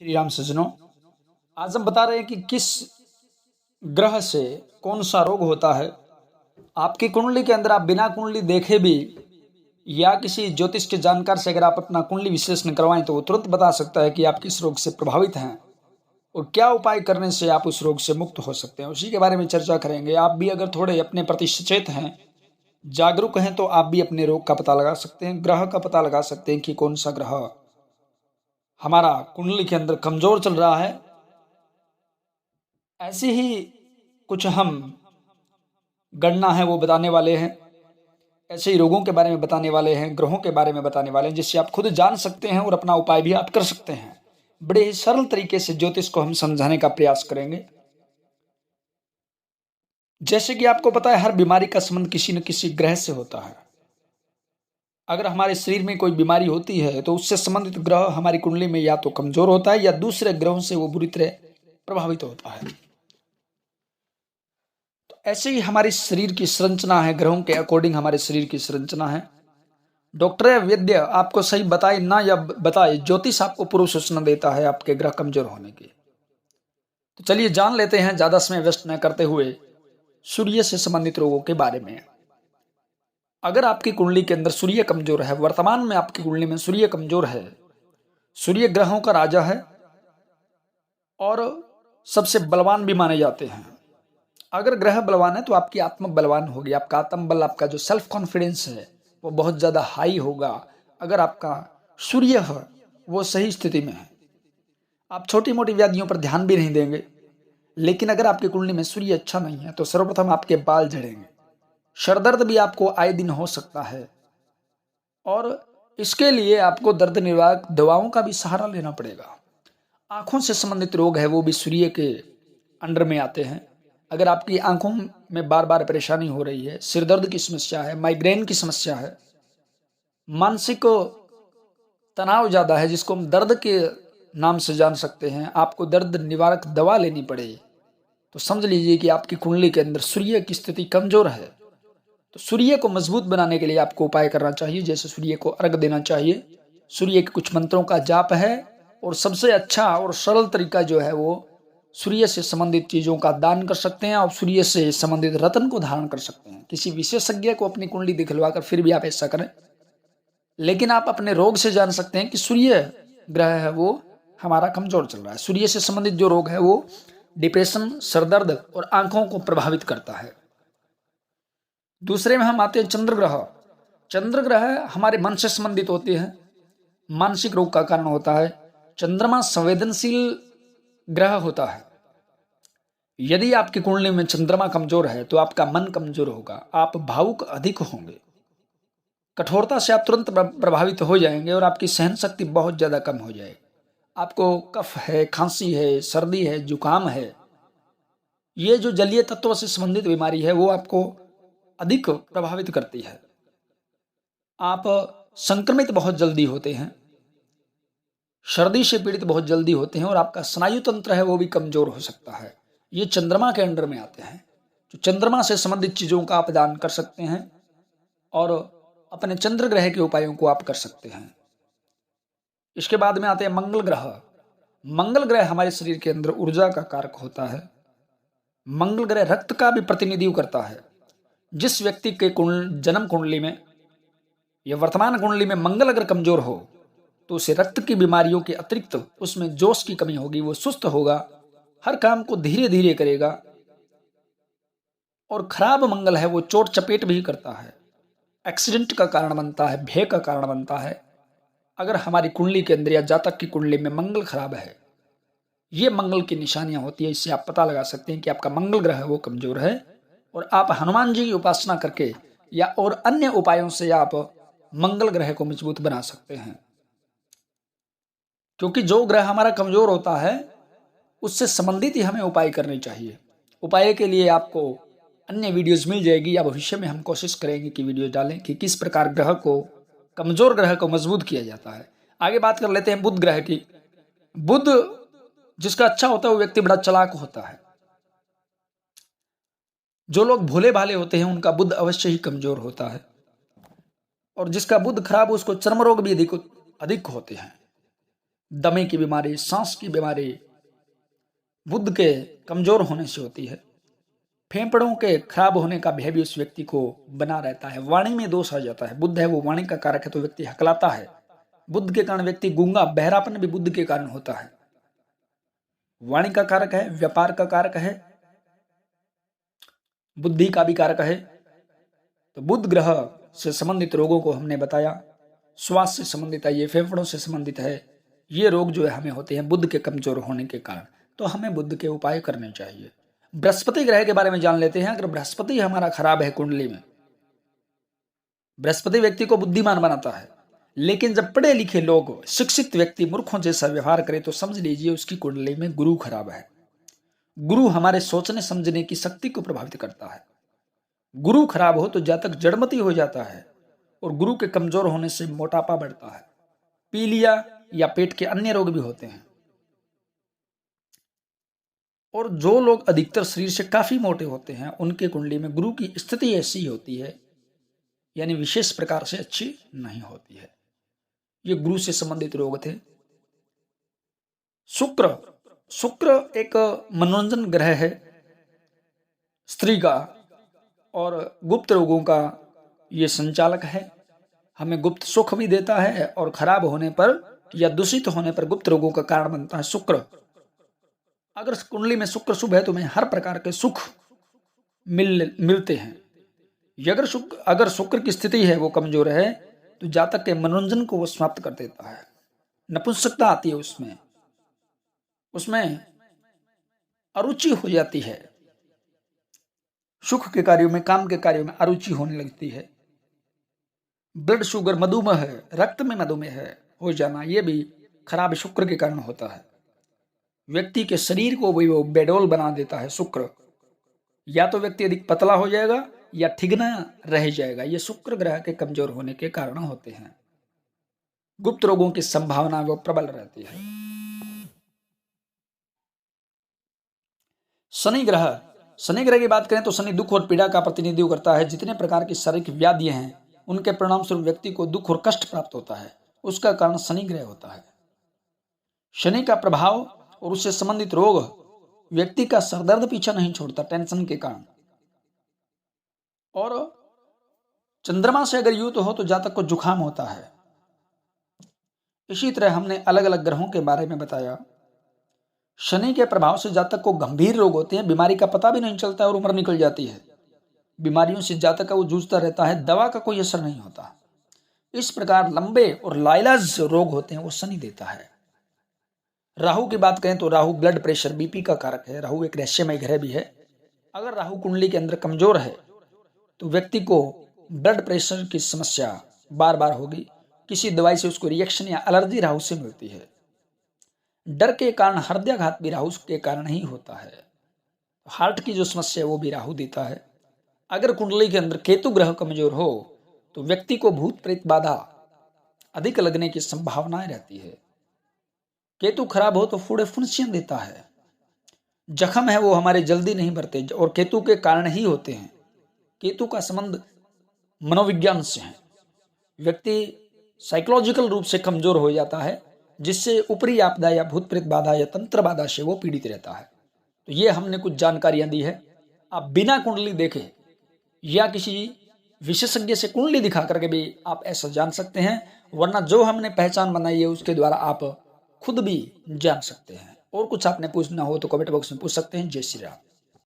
श्री राम सज्जनों, आज हम बता रहे हैं कि किस ग्रह से कौन सा रोग होता है। आपकी कुंडली के अंदर आप बिना कुंडली देखे भी या किसी ज्योतिष के जानकार से अगर आप अपना कुंडली विश्लेषण करवाएं तो वो तुरंत बता सकता है कि आप किस रोग से प्रभावित हैं और क्या उपाय करने से आप उस रोग से मुक्त हो सकते हैं। उसी के बारे में चर्चा करेंगे। आप भी अगर थोड़े अपने प्रति सचेत हैं, जागरूक हैं, तो आप भी अपने रोग का पता लगा सकते हैं, ग्रह का पता लगा सकते हैं कि कौन सा ग्रह हमारा कुंडली के अंदर कमजोर चल रहा है। ऐसी ही कुछ हम गणना है वो बताने वाले हैं, ऐसे ही रोगों के बारे में बताने वाले हैं, ग्रहों के बारे में बताने वाले हैं, जिससे आप खुद जान सकते हैं और अपना उपाय भी आप कर सकते हैं। बड़े ही सरल तरीके से ज्योतिष को हम समझाने का प्रयास करेंगे। जैसे कि आपको पता है, हर बीमारी का संबंध किसी न किसी ग्रह से होता है। अगर हमारे शरीर में कोई बीमारी होती है तो उससे संबंधित ग्रह हमारी कुंडली में या तो कमजोर होता है या दूसरे ग्रहों से वो बुरी तरह प्रभावित होता है। तो ऐसे ही हमारी शरीर की संरचना है, ग्रहों के अकॉर्डिंग हमारे शरीर की संरचना है। डॉक्टर या वैद्य आपको सही बताए ना या बताए, ज्योतिष आपको पूर्व सूचना देता है आपके ग्रह कमजोर होने की। तो चलिए जान लेते हैं, ज्यादा समय वेस्ट न करते हुए, सूर्य से संबंधित रोगों के बारे में। अगर आपकी कुंडली के अंदर सूर्य कमजोर है, वर्तमान में आपकी कुंडली में सूर्य कमजोर है, सूर्य ग्रहों का राजा है और सबसे बलवान भी माने जाते हैं। अगर ग्रह बलवान है तो आपकी आत्मा बलवान होगी, आपका आत्मबल, आपका जो सेल्फ कॉन्फिडेंस है वो बहुत ज्यादा हाई होगा। अगर आपका सूर्य है वो सही स्थिति में है, आप छोटी मोटी व्याधियों पर ध्यान भी नहीं देंगे। लेकिन अगर आपकी कुंडली में सूर्य अच्छा नहीं है तो सर्वप्रथम आपके बाल झड़ेंगे, सरदर्द भी आपको आए दिन हो सकता है और इसके लिए आपको दर्द निवारक दवाओं का भी सहारा लेना पड़ेगा। आंखों से संबंधित रोग है वो भी सूर्य के अंडर में आते हैं। अगर आपकी आंखों में बार बार परेशानी हो रही है, सिरदर्द की समस्या है, माइग्रेन की समस्या है, मानसिक तनाव ज्यादा है जिसको हम दर्द के नाम से जान सकते हैं, आपको दर्द निवारक दवा लेनी पड़े, तो समझ लीजिए कि आपकी कुंडली के अंदर सूर्य की स्थिति कमजोर है। तो सूर्य को मजबूत बनाने के लिए आपको उपाय करना चाहिए। जैसे सूर्य को अर्घ देना चाहिए, सूर्य के कुछ मंत्रों का जाप है और सबसे अच्छा और सरल तरीका जो है वो सूर्य से संबंधित चीजों का दान कर सकते हैं और सूर्य से संबंधित रत्न को धारण कर सकते हैं। किसी विशेषज्ञ को अपनी कुंडली दिखलवा कर फिर भी आप ऐसा करें। लेकिन आप अपने रोग से जान सकते हैं कि सूर्य ग्रह है वो हमारा कमजोर चल रहा है। सूर्य से संबंधित जो रोग है वो डिप्रेशन, सरदर्द और आंखों को प्रभावित करता है। दूसरे में हम आते हैं चंद्र ग्रह। चंद्र ग्रह हमारे मन से संबंधित होते हैं, मानसिक रोग का कारण होता है। चंद्रमा संवेदनशील ग्रह होता है। यदि आपकी कुंडली में चंद्रमा कमजोर है तो आपका मन कमजोर होगा, आप भावुक अधिक होंगे, कठोरता से आप तुरंत प्रभावित हो जाएंगे और आपकी सहन शक्ति बहुत ज्यादा कम हो जाएगी। आपको कफ है, खांसी है, सर्दी है, जुकाम है, ये जो जलीय तत्वों से संबंधित बीमारी है वो आपको अधिक प्रभावित करती है। आप संक्रमित बहुत जल्दी होते हैं, सर्दी से पीड़ित बहुत जल्दी होते हैं और आपका स्नायु तंत्र है वो भी कमजोर हो सकता है। ये चंद्रमा के अंडर में आते हैं। तो चंद्रमा से संबंधित चीजों का आप दान कर सकते हैं और अपने चंद्र ग्रह के उपायों को आप कर सकते हैं। इसके बाद में आते हैं मंगल ग्रह। मंगल ग्रह हमारे शरीर के अंदर ऊर्जा का कारक होता है। मंगल ग्रह रक्त का भी प्रतिनिधित्व करता है। जिस व्यक्ति के जन्म कुंडली में या वर्तमान कुंडली में मंगल अगर कमजोर हो तो उसे रक्त की बीमारियों के अतिरिक्त उसमें जोश की कमी होगी, वो सुस्त होगा, हर काम को धीरे धीरे करेगा और खराब मंगल है वो चोट चपेट भी करता है, एक्सीडेंट का कारण बनता है, भय का कारण बनता है। अगर हमारी कुंडली के अंदर या जातक की कुंडली में मंगल खराब है, ये मंगल की निशानियां होती है। इससे आप पता लगा सकते हैं कि आपका मंगल ग्रह है वो कमजोर है और आप हनुमान जी की उपासना करके या और अन्य उपायों से आप मंगल ग्रह को मजबूत बना सकते हैं। क्योंकि जो ग्रह हमारा कमजोर होता है उससे संबंधित ही हमें उपाय करने चाहिए। उपाय के लिए आपको अन्य वीडियोस मिल जाएगी या भविष्य में हम कोशिश करेंगे कि वीडियो डालें कि किस प्रकार ग्रह को, कमजोर ग्रह को मजबूत किया जाता है। आगे बात कर लेते हैं बुध ग्रह की। बुध जिसका अच्छा होता है वो व्यक्ति बड़ा चालाक होता है। जो लोग भोले भाले होते हैं उनका बुध अवश्य ही कमजोर होता है और जिसका बुध खराब उसको चर्म रोग भी अधिक होते हैं। दमे की बीमारी, सांस की बीमारी बुध के कमजोर होने से होती है। फेफड़ों के खराब होने का भय भी उस व्यक्ति को बना रहता है। वाणी में दोष आ जाता है, बुध है वो वाणी का कारक है, तो व्यक्ति हकलाता है। बुध के कारण व्यक्ति गूंगा, बहरापन भी बुध के कारण होता है। वाणी का कारक है, व्यापार का कारक है, बुद्धि का भी कारक है। तो बुध ग्रह से संबंधित रोगों को हमने बताया। श्वास से संबंधित है, ये फेफड़ों से संबंधित है। ये रोग जो है हमें होते हैं बुध के कमजोर होने के कारण, तो हमें बुध के उपाय करने चाहिए। बृहस्पति ग्रह के बारे में जान लेते हैं। अगर बृहस्पति हमारा खराब है कुंडली में, बृहस्पति व्यक्ति को बुद्धिमान बनाता है, लेकिन जब पढ़े लिखे लोग, शिक्षित व्यक्ति मूर्खों जैसा व्यवहार करे तो समझ लीजिए उसकी कुंडली में गुरु खराब है। गुरु हमारे सोचने समझने की शक्ति को प्रभावित करता है। गुरु खराब हो तो जातक जड़मती हो जाता है, और गुरु के कमजोर होने से मोटापा बढ़ता है, पीलिया या पेट के अन्य रोग भी होते हैं। और जो लोग अधिकतर शरीर से काफी मोटे होते हैं उनके कुंडली में गुरु की स्थिति ऐसी होती है, यानी विशेष प्रकार से अच्छी नहीं होती है। ये गुरु से संबंधित रोग थे। शुक्र, शुक्र एक मनोरंजन ग्रह है स्त्री का, और गुप्त रोगों का ये संचालक है। हमें गुप्त सुख भी देता है, और खराब होने पर या दूषित होने पर गुप्त रोगों का कारण बनता है शुक्र। अगर कुंडली में शुक्र शुभ है तो हमें हर प्रकार के सुख मिलते हैं। अगर शुक्र की स्थिति है वो कमजोर है तो जातक के मनोरंजन को वो समाप्त कर देता है। नपुंसकता आती है उसमें अरुचि हो जाती है। सुख के कार्यों में, काम के कार्यों में अरुचि होने लगती है। ब्लड शुगर, मधुमेह, रक्त में मधुमेह हो जाना, यह भी खराब शुक्र के कारण होता है। व्यक्ति के शरीर को भी वो बेडोल बना देता है शुक्र। या तो व्यक्ति अधिक पतला हो जाएगा या ठिगना रह जाएगा। ये शुक्र ग्रह के कमजोर होने के कारण होते हैं। गुप्त रोगों की संभावना वो प्रबल रहती है। शनि ग्रह की बात करें तो शनि दुख और पीड़ा का प्रतिनिधित्व करता है। जितने प्रकार की शारीरिक व्याधियां हैं उनके परिणाम स्वरूप व्यक्ति को दुख और कष्ट प्राप्त होता है, उसका कारण शनि ग्रह होता है। शनि का प्रभाव और उससे संबंधित रोग, व्यक्ति का सरदर्द पीछा नहीं छोड़ता टेंशन के कारण। और चंद्रमा से अगर युत हो तो जातक को जुखाम होता है। इसी तरह हमने अलग अलग ग्रहों के बारे में बताया। शनि के प्रभाव से जातक को गंभीर रोग होते हैं, बीमारी का पता भी नहीं चलता और उम्र निकल जाती है। बीमारियों से जातक का वो जूझता रहता है, दवा का कोई असर नहीं होता। इस प्रकार लंबे और लाइलाज रोग होते हैं वो शनि देता है। राहु की बात करें तो राहु ब्लड प्रेशर, बीपी का कारक है। राहु एक रहस्यमय ग्रह भी है। अगर राहु कुंडली के अंदर कमजोर है तो व्यक्ति को ब्लड प्रेशर की समस्या बार बार होगी। किसी दवाई से उसको रिएक्शन या एलर्जी राहु से मिलती है। डर के कारण हृदयाघात भी राहु के कारण ही होता है। हार्ट की जो समस्या है वो भी राहु देता है। अगर कुंडली के अंदर केतु ग्रह कमजोर हो तो व्यक्ति को भूत प्रेत बाधा अधिक लगने की संभावनाएं रहती है। केतु खराब हो तो फूड़े फुंसियां देता है। जख्म है वो हमारे जल्दी नहीं भरते और केतु के कारण ही होते हैं। केतु का संबंध मनोविज्ञान से है। व्यक्ति साइकोलॉजिकल रूप से कमजोर हो जाता है, जिससे ऊपरी आपदा या भूत प्रेत बाधा या तंत्र बाधा से वो पीड़ित रहता है। तो ये हमने कुछ जानकारियां दी है। आप बिना कुंडली देखे या किसी विशेषज्ञ से कुंडली दिखा करके भी आप ऐसा जान सकते हैं, वरना जो हमने पहचान बनाई है उसके द्वारा आप खुद भी जान सकते हैं। और कुछ आपने पूछना हो तो कमेंट बॉक्स में पूछ सकते हैं। जय श्री राम।